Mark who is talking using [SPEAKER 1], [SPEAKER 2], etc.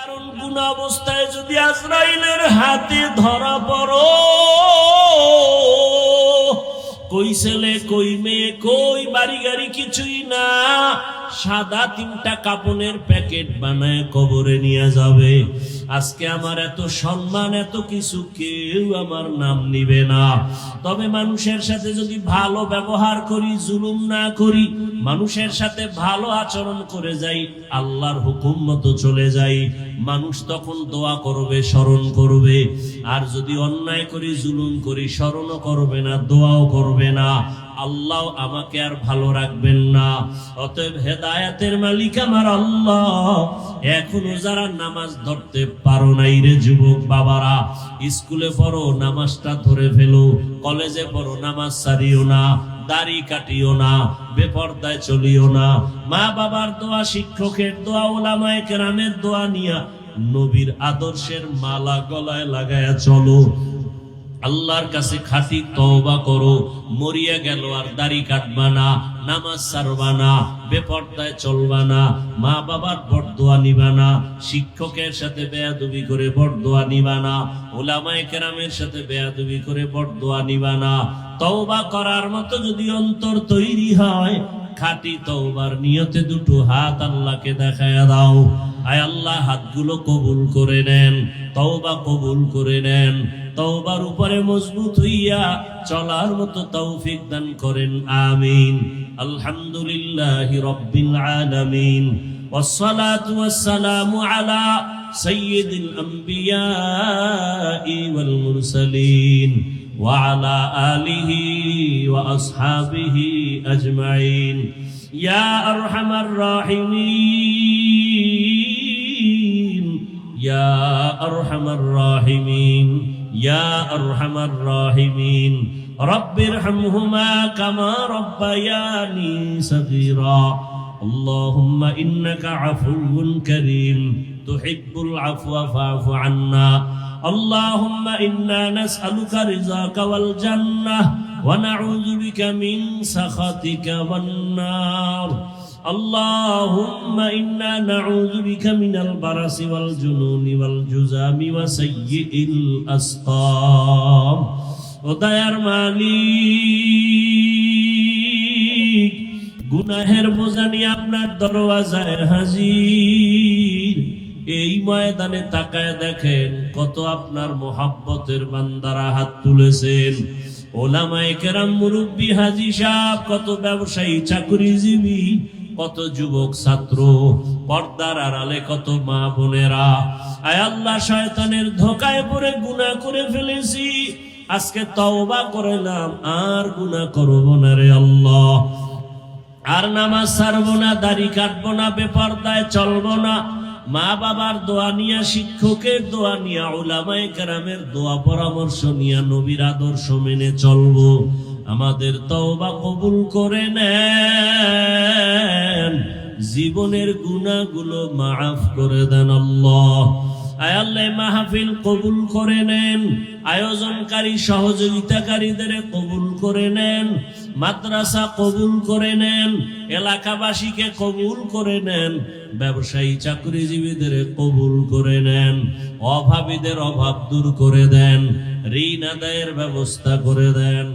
[SPEAKER 1] কারণ গুনাহ অবস্থায় যদি আজরাইলের হাতে ধরা পড়ো, কই ছেলে কই মেয়ে কই বাড়ি গাড়ি কিছুই না, সাদা 3টা কাপড়ের প্যাকেট বানায় কবরে নিয়ে যাবে। আজকে আমার এত সম্মান এত কিছু, কেউ আমার নাম নিবে না। তবে মানুষের সাথে যদি ভালো ব্যবহার করি, জুলুম না করি, মানুষের সাথে ভালো আচরণ করে যাই, আল্লাহর হুকুম মতো চলে যাই, মানুষ তখন দোয়া করবে, স্মরণ করবে। আর যদি অন্যায় করি, জুলুম করি, স্মরণও করবে না, দোয়াও করবে না, আল্লাহ আমাকে আর ভালো রাখবেন না। অতএব হেদায়েতের মালিক আমার আল্লাহ। এখনো যারা নামাজ ধরতে পারো নাই রে যুবক বাবারা, স্কুলে পড়ো, নামাজটা ধরে ফেলো। কলেজে পড়ো, নামাজ ছাড়িও না, দাড়ি কাটিও না, বেপরদায় চলিও না। মা বাবার দোয়া, শিক্ষকের দোয়া, উলামায়ে কেরামের দোয়া নিয়া নবীর আদর্শের মালা গলায় লাগায়া চলো। আল্লাহর কাছে খাঁটি তওবা করো। মরিয়া গেল আর দাড়ি কাটবা না, নামাজ ছাড়বা না, বেপরদায় চলবা না, মা বাবার বরদোয়া নিবা না, শিক্ষকের সাথে বেয়াদবি করে বরদোয়া নিবা না, উলামায়ে কেরামের সাথে বেয়াদবি করে বরদোয়া নিবা না। তওবা করার মতো যদি অন্তর তৈরি হয়, খাঁটি তওবার নিয়তে দুটো হাত আল্লাহকে দেখায়া দাও। আয় আল্লাহ, হাতগুলো কবুল করে নেন, তওবা কবুল করে নেন। তওবার উপরে মজবুত হইয়া চলার মতো তৌফিক দান করেন, আমিন। আলহামদুলিল্লাহি রাব্বিল আলামিন, ওয়াসসালাতু ওয়াসসালামু আলা সাইয়্যিদিল আম্বিয়াই ওয়াল মুরসালিন ওয়া আলা আলিহি ওয়া আসহাবিহি আজমাইন। ইয়া আরহামার রাহিমিন, ইয়া আরহামার রাহিমিন, ইয়া আরহামার রাহিমিন। রব্বিরহামহুমা কামা রব্বায়ানি সগীরা। আল্লাহুম্মা ইন্নাকা আফুউন কারীম তুহিব্বুল আফওয়া ফা'ফু আন্না। আল্লাহুম্মা ইন্না নাসআলুকা রিযাকা ওয়াল জান্নাহ ওয়া নাউযু বিকা মিন সাখাতিকা ওয়ান নার। اللهم إنا نعوذ بك من البرص والجنون والجذام وسيء الأسقام। ও দয়ার মালিক, গুনাহের বোঝা নিয়ে আপনার দরওয়াজায় হাজির। এই ময়দানে তাকায় দেখেন কত আপনার মোহাব্বতের বান্দারা হাত তুলেছেন। ওলামায়ে কেরাম, মুরব্বী, হাজী সাহেব, কত ব্যবসায়ী, চাকরিজীবী, কত যুবক ছাত্র, পর্দার আড়ালে কত মা বোনেরা। আয় আল্লাহ, শয়তানের ধোকায় পড়ে গুনাহ করে ফেলেছি, আজকে তওবা করলাম, আর গুনাহ করব না রে আল্লাহ। আর নামাজ ছাড়বো না, দাড়ি কাটবো না, বেপরদায় চলবো না। মা বাবার দোয়া নিয়া, শিক্ষকের দোয়া নিয়া, উলামায়ে কেরামের দোয়া পরামর্শ নিয়া নবীর আদর্শ মেনে চলবো। আমাদের তওবা কবুল করে নেন, জীবনের গুনাহগুলো মাফ করে দেন আল্লাহ। আয় আল্লাহ, মাহফিল কবুল করে নেন, আয়োজনকারী সহযোগিতাকারীদের কবুল করে নেন, মাদ্রাসা কবুল করে নেন, এলাকাবাসীকে কবুল করে নেন, ব্যবসায়ী চাকরিজীবীদের কবুল করে নেন, অভাবীদের অভাব দূর করে দেন, ঋণ আদায়ের ব্যবস্থা করে দেন।